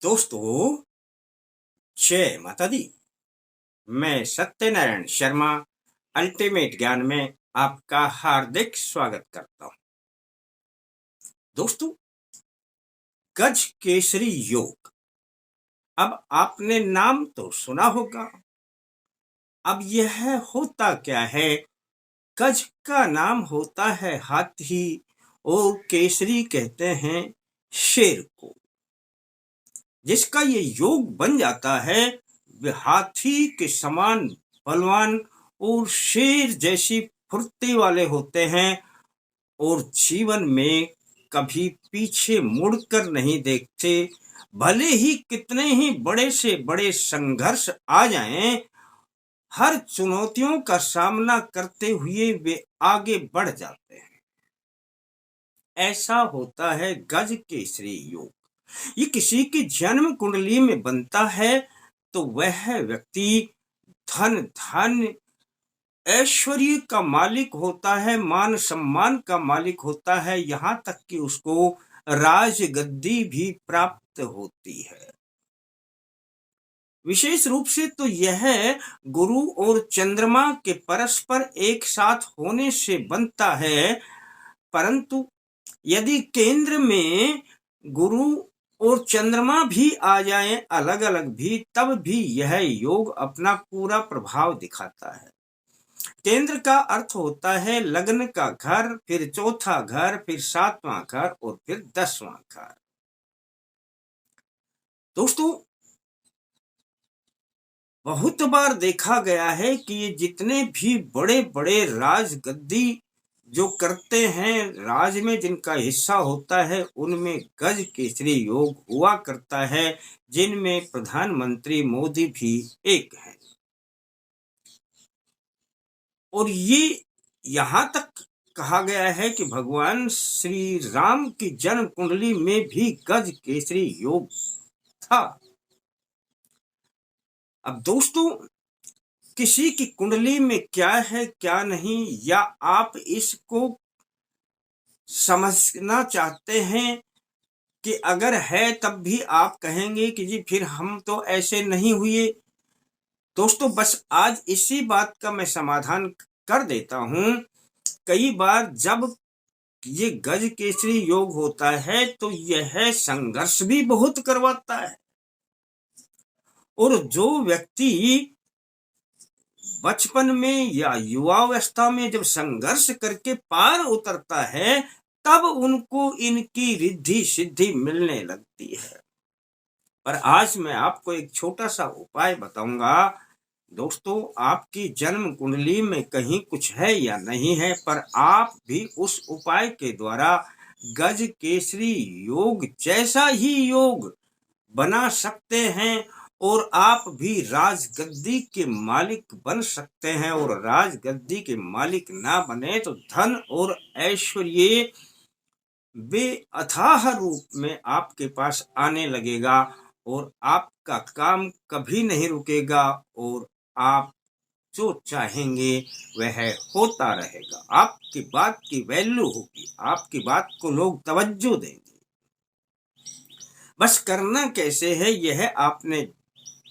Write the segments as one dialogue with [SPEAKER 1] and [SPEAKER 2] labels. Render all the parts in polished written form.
[SPEAKER 1] दोस्तों, जय माता दी। मैं सत्यनारायण शर्मा अल्टीमेट ज्ञान में आपका हार्दिक स्वागत करता हूं। दोस्तों, गज केसरी योग, अब आपने नाम तो सुना होगा। अब यह होता क्या है? गज का नाम होता है हाथी और केसरी कहते हैं शेर को। जिसका ये योग बन जाता है वे हाथी के समान बलवान और शेर जैसी फुर्ती वाले होते हैं और जीवन में कभी पीछे मुड़कर नहीं देखते। भले ही कितने ही बड़े से बड़े संघर्ष आ जाएं, हर चुनौतियों का सामना करते हुए वे आगे बढ़ जाते हैं। ऐसा होता है गज केसरी योग। ये किसी की जन्म कुंडली में बनता है तो वह व्यक्ति धन धान्य ऐश्वर्य का मालिक होता है, मान सम्मान का मालिक होता है, यहाँ तक कि उसको राजगद्दी भी प्राप्त होती है। विशेष रूप से तो यह गुरु और चंद्रमा के परस्पर एक साथ होने से बनता है। परंतु यदि केंद्र में गुरु और चंद्रमा भी आ जाएं अलग अलग भी, तब भी यह योग अपना पूरा प्रभाव दिखाता है। केंद्र का अर्थ होता है लग्न का घर, फिर चौथा घर, फिर सातवां घर और फिर 10वां घर। दोस्तों, बहुत बार देखा गया है कि ये जितने भी बड़े बड़े राजगद्दी जो करते हैं, राज में जिनका हिस्सा होता है, उनमें गज केसरी योग हुआ करता है, जिनमें प्रधानमंत्री मोदी भी एक है। और ये यहाँ तक कहा गया है कि भगवान श्री राम की जन्म कुंडली में भी गज केसरी योग था। अब दोस्तों, किसी की कुंडली में क्या है क्या नहीं, या आप इसको समझना चाहते हैं कि अगर है तब भी आप कहेंगे कि जी फिर हम तो ऐसे नहीं हुए। दोस्तों, बस आज इसी बात का मैं समाधान कर देता हूं। कई बार जब ये गज केसरी योग होता है तो यह संघर्ष भी बहुत करवाता है। और जो व्यक्ति बचपन में या युवावस्था में जब संघर्ष करके पार उतरता है, तब उनको इनकी रिद्धि सिद्धि मिलने लगती है। पर आज मैं आपको एक छोटा सा उपाय बताऊंगा। दोस्तों, आपकी जन्म कुंडली में कहीं कुछ है या नहीं है, पर आप भी उस उपाय के द्वारा गज केसरी योग जैसा ही योग बना सकते हैं और आप भी राजगद्दी के मालिक बन सकते हैं। और राजगद्दी के मालिक ना बने तो धन और ऐश्वर्य वे अथाह रूप में आपके पास आने लगेगा और आपका काम कभी नहीं रुकेगा और आप जो चाहेंगे वह होता रहेगा। आपकी बात की वैल्यू होगी, आपकी बात को लोग तवज्जो देंगे। बस करना कैसे है यह आपने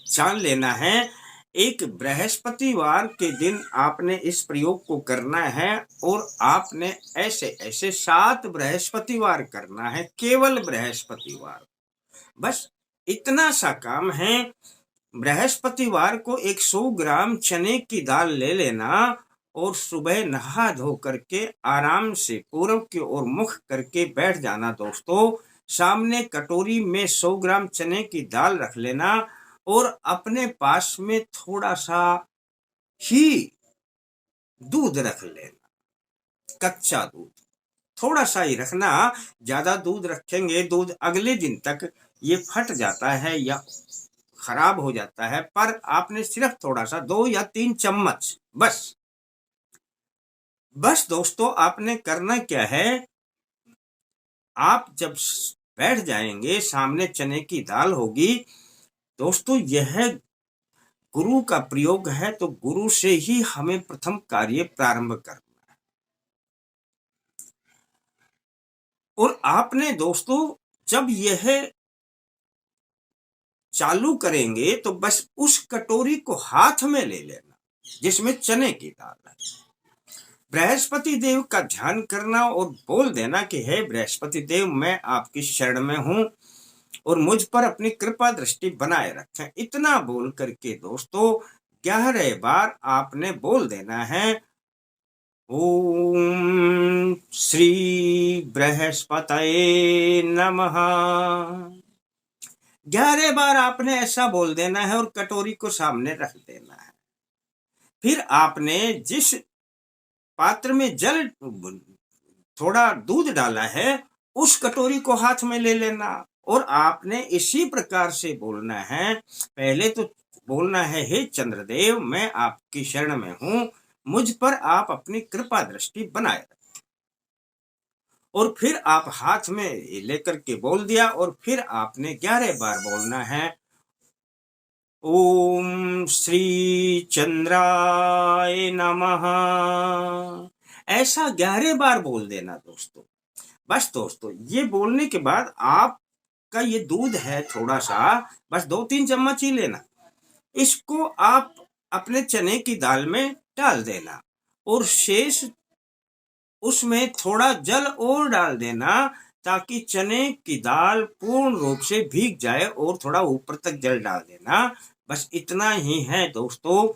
[SPEAKER 1] जान लेना है। एक बृहस्पतिवार के दिन आपने इस प्रयोग को करना है और आपने ऐसे ऐसे 7 बृहस्पतिवार करना है, केवल बृहस्पतिवार। बस इतना सा काम है। बृहस्पतिवार को 100 ग्राम चने की दाल ले लेना और सुबह नहा धो करके आराम से पूरब की ओर मुख करके बैठ जाना। दोस्तों, सामने कटोरी में 100 ग्राम चने की दाल रख लेना और अपने पास में थोड़ा सा ही दूध रख लेना, कच्चा दूध थोड़ा सा ही रखना। ज्यादा दूध रखेंगे, दूध अगले दिन तक ये फट जाता है या खराब हो जाता है। पर आपने सिर्फ थोड़ा सा 2 या 3 चम्मच बस दोस्तों, आपने करना क्या है, आप जब बैठ जाएंगे सामने चने की दाल होगी। दोस्तों, यह गुरु का प्रयोग है तो गुरु से ही हमें प्रथम कार्य प्रारंभ करना है। और आपने दोस्तों जब यह चालू करेंगे तो बस उस कटोरी को हाथ में ले लेना जिसमें चने की दाल है। बृहस्पति देव का ध्यान करना और बोल देना कि हे बृहस्पति देव, मैं आपकी शरण में हूं और मुझ पर अपनी कृपा दृष्टि बनाए रखें। इतना बोल करके दोस्तों 11 बार आपने बोल देना है, ओम श्री बृहस्पतये नमः। 11 बार आपने ऐसा बोल देना है और कटोरी को सामने रख देना है। फिर आपने जिस पात्र में जल थोड़ा दूध डाला है उस कटोरी को हाथ में ले लेना और आपने इसी प्रकार से बोलना है। पहले तो बोलना है, हे चंद्रदेव, मैं आपकी शरण में हूं, मुझ पर आप अपनी कृपा दृष्टि बनाए रखें। और फिर आप हाथ में लेकर के बोल दिया और फिर आपने 11 बार बोलना है, ओम श्री चंद्राय नमः। ऐसा 11 बार बोल देना दोस्तों। बस दोस्तों, ये बोलने के बाद आपका ये दूध है थोड़ा सा, बस 2-3 चम्मच ही लेना। इसको आप अपने चने की दाल में डाल देना और शेष उसमें थोड़ा जल और डाल देना ताकि चने की दाल पूर्ण रूप से भीग जाए और थोड़ा ऊपर तक जल डाल देना। बस इतना ही है दोस्तों।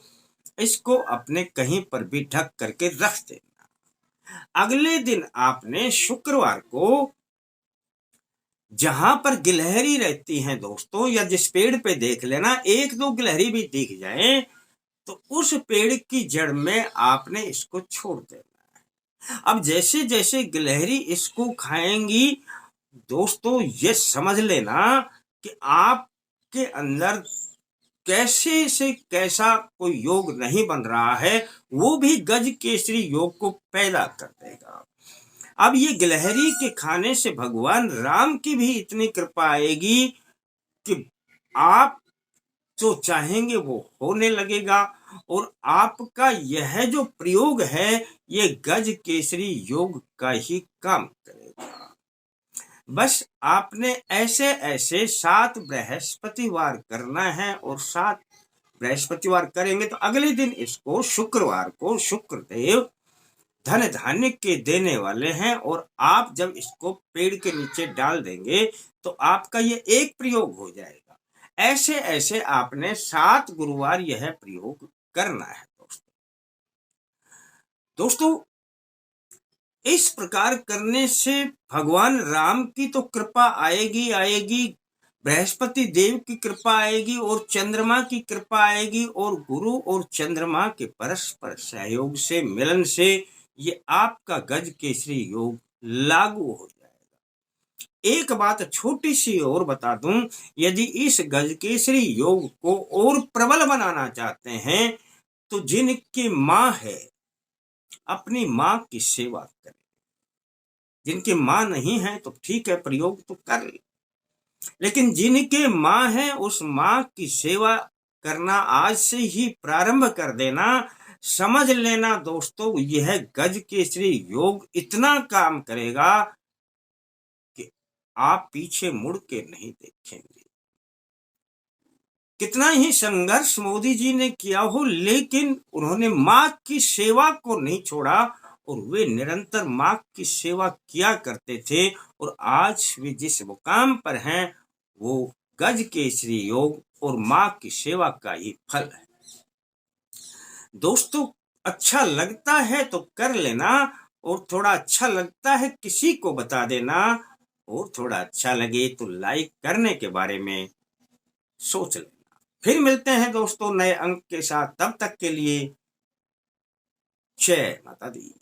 [SPEAKER 1] इसको अपने कहीं पर भी ढक करके रख देना। अगले दिन आपने शुक्रवार को जहां पर गिलहरी रहती हैं दोस्तों, या जिस पेड़ पे देख लेना 1-2 गिलहरी भी दिख जाए तो उस पेड़ की जड़ में आपने इसको छोड़ देना है। अब जैसे जैसे गिलहरी इसको खाएंगी दोस्तों, ये समझ लेना कि आपके अंदर कैसे से कैसा कोई योग नहीं बन रहा है, वो भी गज केसरी योग को पैदा कर देगा। अब ये गिलहरी के खाने से भगवान राम की भी इतनी कृपा आएगी कि आप जो चाहेंगे वो होने लगेगा और आपका यह जो प्रयोग है ये गज केसरी योग का ही काम करेगा। बस आपने ऐसे ऐसे 7 बृहस्पतिवार करना है और 7 बृहस्पतिवार करेंगे तो अगले दिन इसको शुक्रवार को शुक्रदेव धन धान्य के देने वाले हैं और आप जब इसको पेड़ के नीचे डाल देंगे तो आपका ये एक प्रयोग हो जाएगा। ऐसे ऐसे आपने 7 गुरुवार यह प्रयोग करना है दोस्तों। इस प्रकार करने से भगवान राम की तो कृपा आएगी आएगी, बृहस्पति देव की कृपा आएगी और चंद्रमा की कृपा आएगी और गुरु और चंद्रमा के परस्पर सहयोग से मिलन से ये आपका गज केसरी योग लागू हो जाएगा। एक बात छोटी सी और बता दूं, यदि इस गज केसरी योग को और प्रबल बनाना चाहते हैं तो जिनकी मां है अपनी मां की सेवा करें। जिनकी मां नहीं है तो ठीक है, प्रयोग तो कर ले, लेकिन जिनके मां है उस मां की सेवा करना आज से ही प्रारंभ कर देना। समझ लेना दोस्तों, यह गज केसरी योग इतना काम करेगा कि आप पीछे मुड़ के नहीं देखेंगे। कितना ही संघर्ष मोदी जी ने किया हो, लेकिन उन्होंने मां की सेवा को नहीं छोड़ा और वे निरंतर मां की सेवा किया करते थे और आज वे जिस मुकाम पर हैं वो गज केसरी योग और मां की सेवा का ही फल है दोस्तों। अच्छा लगता है तो कर लेना और थोड़ा अच्छा लगता है किसी को बता देना और थोड़ा अच्छा लगे तो लाइक करने के बारे में सोच लेना। फिर मिलते हैं दोस्तों नए अंक के साथ, तब तक के लिए जय माता दी।